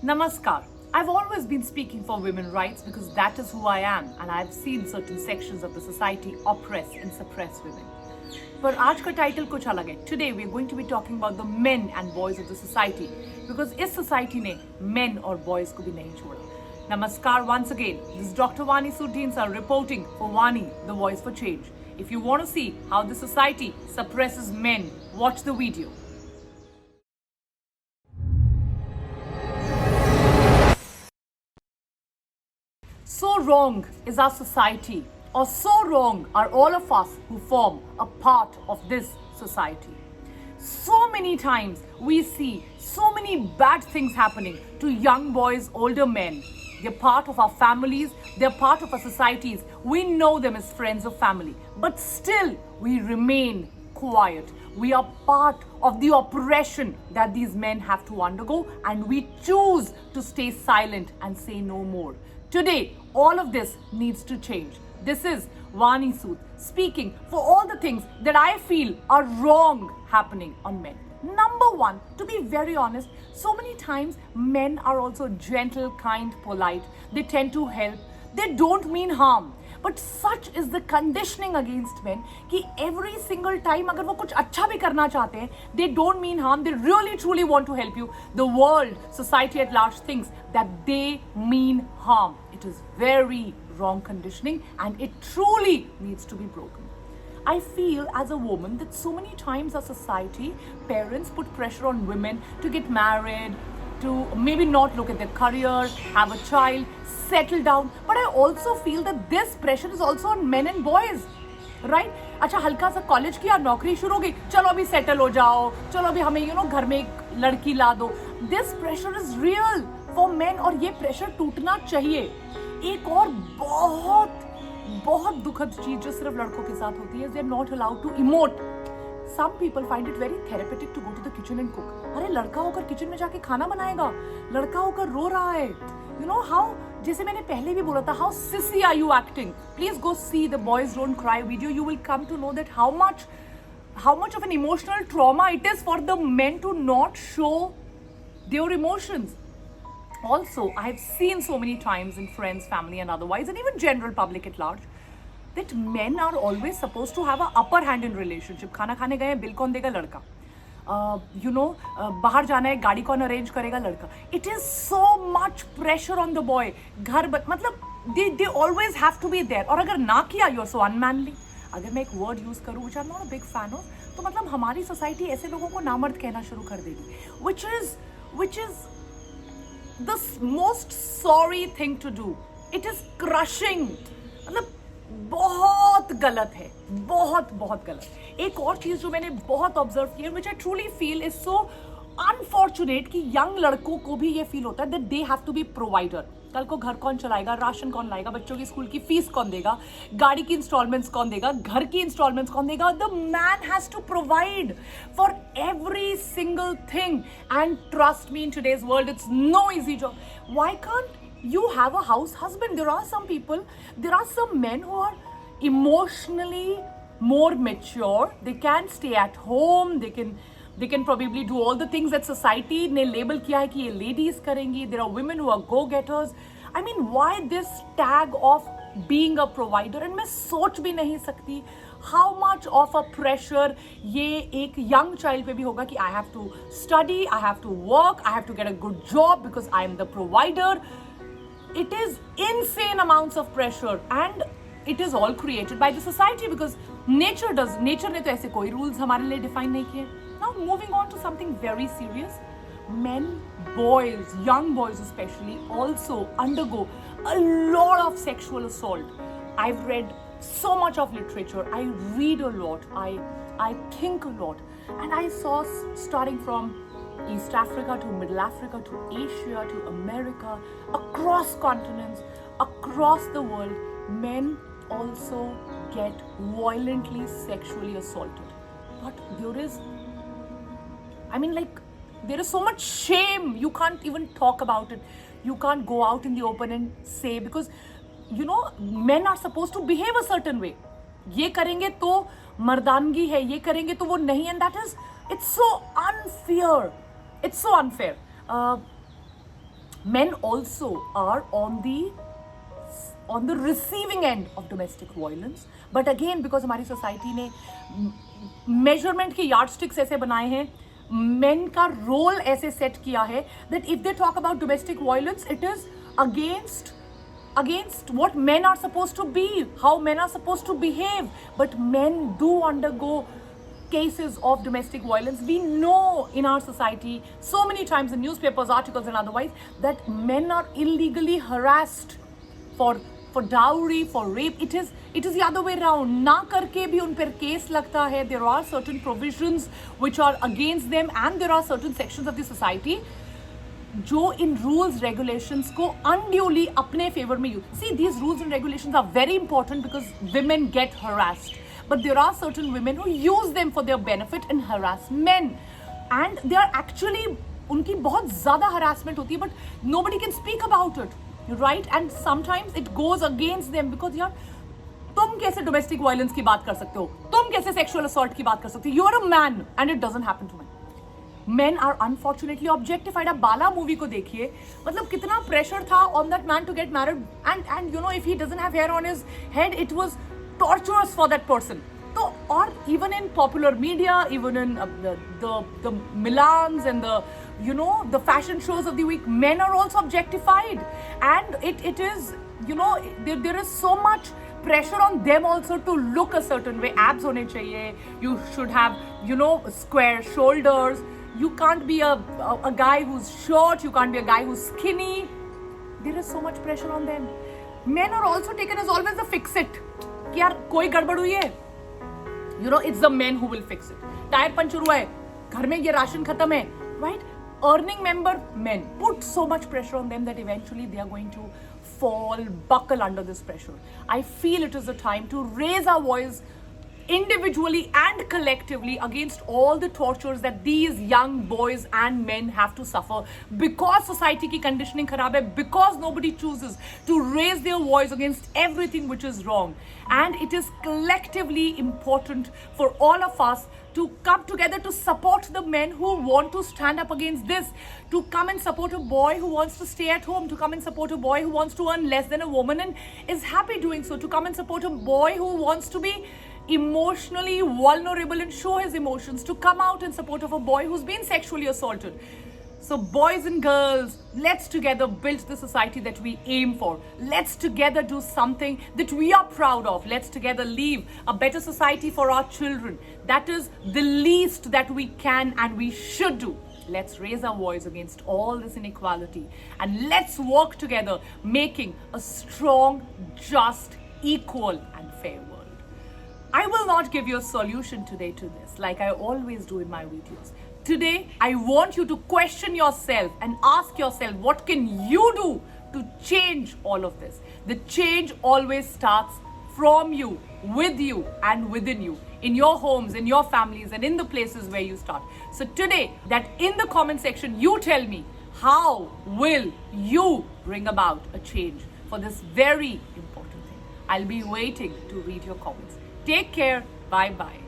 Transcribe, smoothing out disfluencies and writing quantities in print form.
Namaskar. I've always been speaking for women's rights because that is who I am, and I've seen certain sections of the society oppress and suppress women. But आज का title कुछ अलग है. Today we're going to be talking about the men and boys of the society because इस society ने men और boys को भी नहीं छोड़ा. Namaskar once again. This is Dr. Vani Sudhinsar reporting for Vani, the voice for change. If you want to see how the society suppresses men, watch the video. So wrong is our society, or so wrong are all of us who form a part of this society. So many times we see so many bad things happening to young boys, older men. They're part of our families, they're part of our societies. We know them as friends of family, but still we remain quiet. We are part of the oppression that these men have to undergo, and we choose to stay silent and say no more. Today, all of this needs to change. This is Vani Sood speaking for all the things that I feel are wrong happening on men. Number one, to be very honest, so many times men are also gentle, kind, polite. They tend to help. They don't mean harm. But such is the conditioning against men कि every single time अगर वो कुछ अच्छा भी करना चाहते हैं, they don't mean harm. They really truly want to help you. The world, society at large thinks that they mean harm. It is very wrong conditioning, and it truly needs to be broken. I feel as a woman that so many times our society, parents put pressure on women to get married, to maybe not look at their career, have a child, settle down. But I also feel that this pressure is also on men and boys. Right अच्छा हल्का सा college किया नौकरी शुरू हो गई चलो अभी सेटल हो जाओ चलो अभी हमें घर में एक लड़की ला दो this pressure is real for main और ये प्रेशर टूटना चाहिए एक और बहुत बहुत दुखद चीज जो सिर्फ लड़कों के साथ होती है they are not allowed to emote some people find it very therapeutic to go to the kitchen and cook अरे लड़का होकर किचन में जाके खाना बनाएगा लड़का होकर रो रहा है यू नो हाउ जैसे मैंने पहले भी बोला था how sissy are you acting please go see the boys don't cry video you will come to know that how much of an emotional trauma it is for the men to not show their emotions also I have seen so many times in friends family and otherwise and even general public at large that men are always supposed to have a upper hand in relationship खाना खाने गए bill कौन देगा लड़का बाहर जाना है गाड़ी कौन अरेंज करेगा लड़का it is so much pressure on the boy घर मतलब they always have to be there और अगर ना किया यू आर सो अनमैनली अगर मैं एक वर्ड यूज करूँ which I am not a big fan of तो मतलब हमारी सोसाइटी ऐसे लोगों को नामर्द कहना शुरू कर देगी which is the most sorry thing to do. It is crushing. मतलब बहुत गलत है बहुत बहुत गलत एक और चीज जो मैंने बहुत ऑब्जर्व की है which I truly feel is so unfortunate कि यंग लड़कों को भी ये फील होता है that they have to be provider कल को घर कौन चलाएगा राशन कौन लाएगा बच्चों की स्कूल की फीस कौन देगा गाड़ी की इंस्टॉलमेंट्स कौन देगा घर की इंस्टॉलमेंट्स कौन देगा the man has to provide for every single thing and trust me in today's world it's no easy job why can't you have a house husband there are some people there are some men who are emotionally more mature they can stay at home they can probably do all the things that society ने label किया है कि ये ladies करेंगी there are women who are go getters I mean why this tag of being a provider and मैं सोच भी नहीं सकती how much of a pressure ये एक young child पे भी होगा कि I have to study I have to work I have to get a good job because I am the provider it is insane amounts of pressure and it is all created by the society because nature ने तो ऐसे कोई rules हमारे लिए define नहीं किए now moving on to something very serious men boys young boys especially also undergo a lot of sexual assault I've read so much of literature I read a lot I think a lot and I saw starting from East Africa to Middle Africa to Asia to America, across continents, across the world, men also get violently sexually assaulted. But there is so much shame. You can't even talk about it. You can't go out in the open and say because, men are supposed to behave a certain way. ये करेंगे तो मर्दानगी है, ये करेंगे तो वो नहीं, and it's so unfair. It's so unfair. Men also are on the receiving end of domestic violence. But again, because हमारी society ने measurement के yardsticks ऐसे बनाए हैं, men का role ऐसे set किया है that if they talk about domestic violence, it is against what men are supposed to be, how men are supposed to behave. But men do undergo cases of domestic violence. We know in our society so many times in newspapers, articles and otherwise that men are illegally harassed for dowry, for rape. It is the other way around. Na karke bhi un per case lagta hai. There are certain provisions which are against them, and there are certain sections of the society जो इन rules regulations को unduly अपने favour में use. See, these rules and regulations are very important because women get harassed, but there are certain women who use them for their benefit and harass men, and they are actually उनकी बहुत ज़्यादा harassment होती है, but nobody can speak about it, right? And sometimes it goes against them because यार तुम कैसे domestic violence की बात कर सकते हो, तुम कैसे sexual assault की बात कर सकते हो, you are a man and it doesn't happen to men. Men are unfortunately objectified. अब बाला मूवी को देखिए, मतलब कितना प्रेशर था on that man to get married, and you know, if he doesn't have hair on his head, it was torturous for that person. So, or even in popular media, even in the Milans and the fashion shows of the week, men are also objectified, and it is, you know, there is so much pressure on them also to look a certain way. Abs hone chahiye, you should have, you know, square shoulders. You can't be a guy who's short, you can't be a guy who's skinny. There is so much pressure on them. Men are also taken as always the fix-it. कि यार कोई गड़बड़ हुई है, you know, it's the men who will fix it. Tyre puncture हुआ है, घर में ये राशन खत्म है, right? Earning member men put so much pressure on them that eventually they are going to buckle under this pressure. I feel it is the time to raise our voice individually and collectively against all the tortures that these young boys and men have to suffer because society ki conditioning kharab hai, because nobody chooses to raise their voice against everything which is wrong. And it is collectively important for all of us to come together to support the men who want to stand up against this, to come and support a boy who wants to stay at home, to come and support a boy who wants to earn less than a woman and is happy doing so, to come and support a boy who wants to be emotionally vulnerable and show his emotions, to come out in support of a boy who's been sexually assaulted. So boys and girls, let's together build the society that we aim for. Let's together do something that we are proud of. Let's together leave a better society for our children. That is the least that we can and we should do. Let's raise our voice against all this inequality, and let's work together, making a strong, just, equal and fair world. I will not give you a solution today to this like I always do in my videos. Today, I want you to question yourself and ask yourself, what can you do to change all of this? The change always starts from you, with you and within you, in your homes, in your families and in the places where you start. So today, that in the comment section, you tell me, how will you bring about a change for this very important thing? I'll be waiting to read your comments. Take care. Bye-bye.